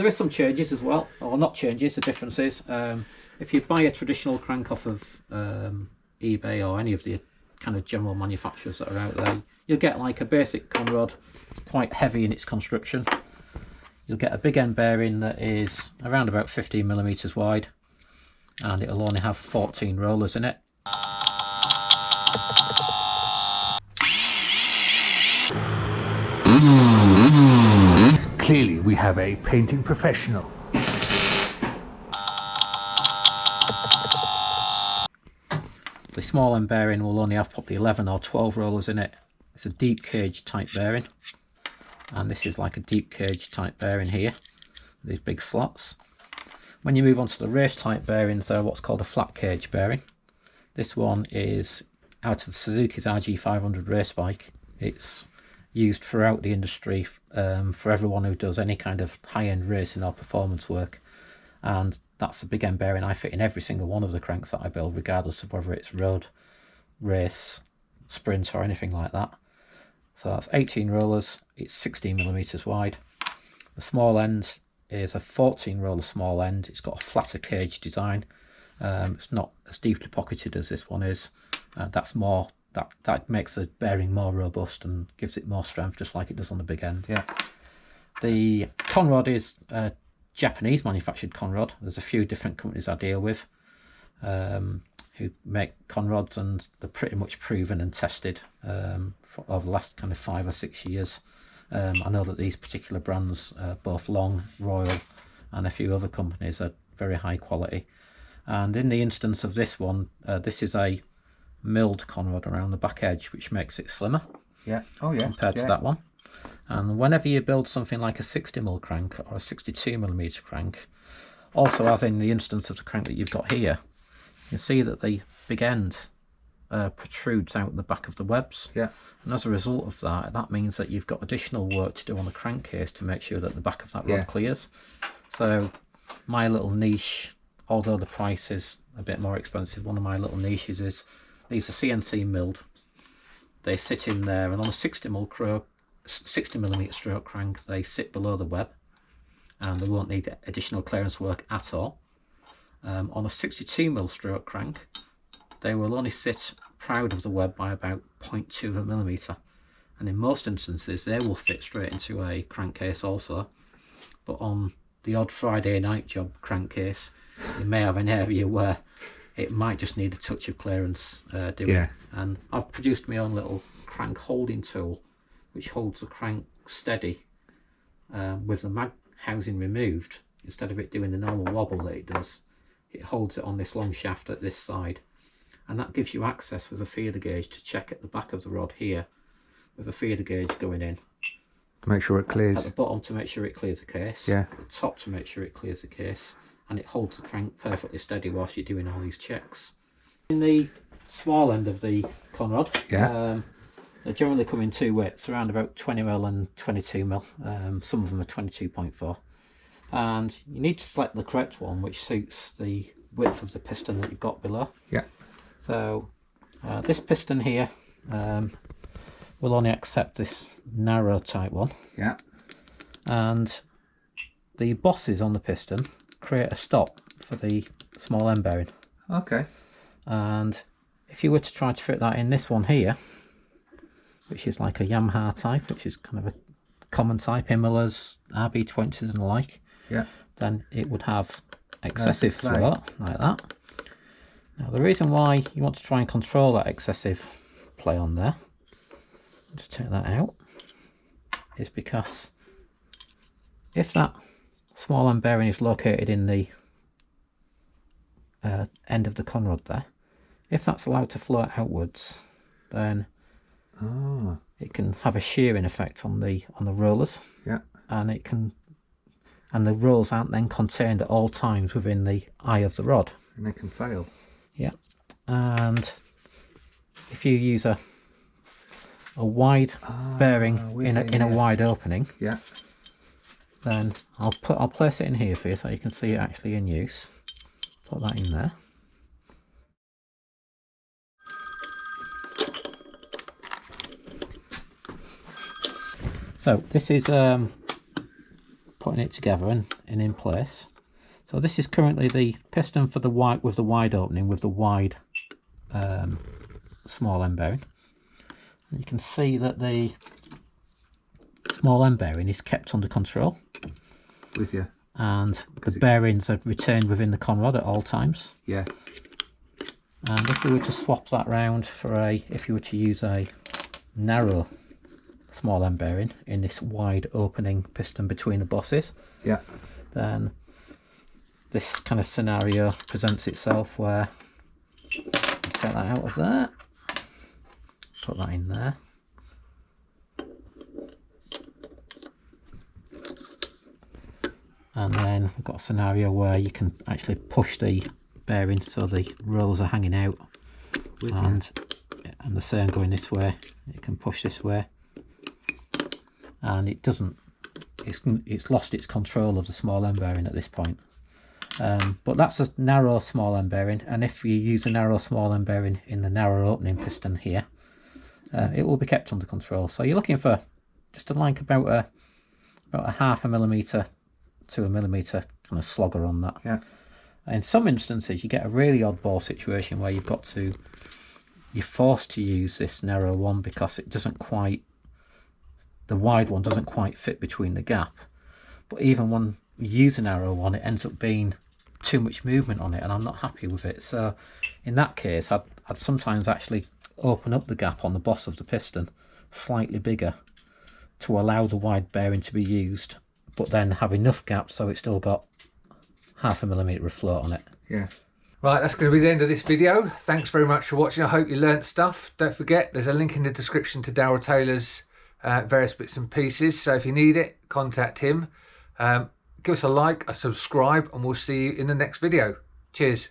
there is some changes as well, or not changes, the differences. If you buy a traditional crank off of eBay or any of the kind of general manufacturers that are out there, you'll get like a basic conrod, quite heavy in its construction. You'll get a big end bearing that is around about 15mm wide, and it'll only have 14 rollers in it. Clearly we have a painting professional. The small end bearing will only have probably 11 or 12 rollers in it. It's a deep cage type bearing, and this is like a deep cage type bearing here, these big slots. When you move on to the race type bearings, they're what's called a flat cage bearing. This one is out of Suzuki's RG500 race bike. It's used throughout the industry for everyone who does any kind of high-end racing or performance work, and that's a big end bearing I fit in every single one of the cranks that I build, regardless of whether it's road, race, sprint or anything like that. So that's 18 rollers, it's 16mm wide. The small end is a 14 roller small end. It's got a flatter cage design. It's not as deeply pocketed as this one is. That makes the bearing more robust and gives it more strength, just like it does on the big end. Yeah. The conrod is a Japanese manufactured conrod. There's a few different companies I deal with who make conrods, and they're pretty much proven and tested over the last kind of 5 or 6 years. I know that these particular brands, both Long, Royal and a few other companies, are very high quality. And in the instance of this one, this is a milled conrod around the back edge, which makes it slimmer. Yeah. Oh yeah. Compared to that one. And whenever you build something like a 60mm crank or a 62mm crank, also as in the instance of the crank that you've got here, you can see that the big end protrudes out the back of the webs. Yeah. And as a result of that, that means that you've got additional work to do on the crankcase to make sure that the back of that rod clears. So my little niche, although the price is a bit more expensive, one of my little niches is these are CNC milled. They sit in there, and on a 60mm stroke crank, they sit below the web, and they won't need additional clearance work at all. On a 62mm stroke crank, they will only sit proud of the web by about 0.2mm, and in most instances they will fit straight into a crankcase also. But on the odd Friday night job crankcase, you may have an area where it might just need a touch of clearance doing. Yeah. And I've produced my own little crank holding tool, which holds the crank steady with the mag housing removed. Instead of it doing the normal wobble that it does, it holds it on this long shaft at this side, and that gives you access with a feeder gauge to check at the back of the rod here, with a feeder gauge going in To make sure it clears. at the bottom to make sure it clears the case, Yeah. at the top to make sure it clears the case, and it holds the crank perfectly steady whilst you're doing all these checks. In the small end of the conrod, they generally come in two widths, around about 20mm and 22mm. Some of them are 22.4, and you need to select the correct one which suits the width of the piston that you've got below. Yeah. So this piston here will only accept this narrow type one. Yeah. And the bosses on the piston create a stop for the small end bearing. Okay. And if you were to try to fit that in this one here, which is like a Yamaha type, which is kind of a common type, Himalayas, RB20s and the like, Yeah. then it would have excessive float like that. Now the reason why you want to try and control that excessive play on there, just take that out, is because if that small end bearing is located in the end of the conrod there, if that's allowed to float outwards, then it can have a shearing effect on the rollers. Yeah. And it can, and the rolls aren't then contained at all times within the eye of the rod. And they can fail. Yeah. And if you use a wide bearing in a wide opening, yeah, then I'll place it in here for you so you can see it actually in use. Put that in there. So this is putting it together, and and in place. So this is currently the piston for the wide, with the wide opening, with the wide small end bearing. And you can see that the small end bearing is kept under control. With you. And the bearings are retained within the conrod at all times. Yeah. And if we were to swap that round for if you were to use a narrow small end bearing in this wide opening piston between the bosses, yeah, then this kind of scenario presents itself where you take that out of there, put that in there, and then we've got a scenario where you can actually push the bearing so the rollers are hanging out, and the same going this way, you can push this way, and it doesn't, it's lost its control of the small end bearing at this point. But that's a narrow small end bearing, and if you use a narrow small end bearing in the narrow opening piston here, it will be kept under control. So you're looking for just like about a 0.5 millimetre to 1 millimetre kind of slogger on that. Yeah. In some instances you get a really oddball situation where you're forced to use this narrow one because it doesn't quite, the wide one doesn't quite fit between the gap. But even when you use a narrow one, it ends up being too much movement on it, and I'm not happy with it. So in that case, I'd sometimes actually open up the gap on the boss of the piston slightly bigger to allow the wide bearing to be used, but then have enough gap so it's still got 0.5 millimetre of float on it. Yeah. Right, that's going to be the end of this video. Thanks very much for watching. I hope you learnt stuff. Don't forget, there's a link in the description to Darrell Taylor's various bits and pieces. So if you need it, contact him. Give us a like, a subscribe, and we'll see you in the next video. Cheers.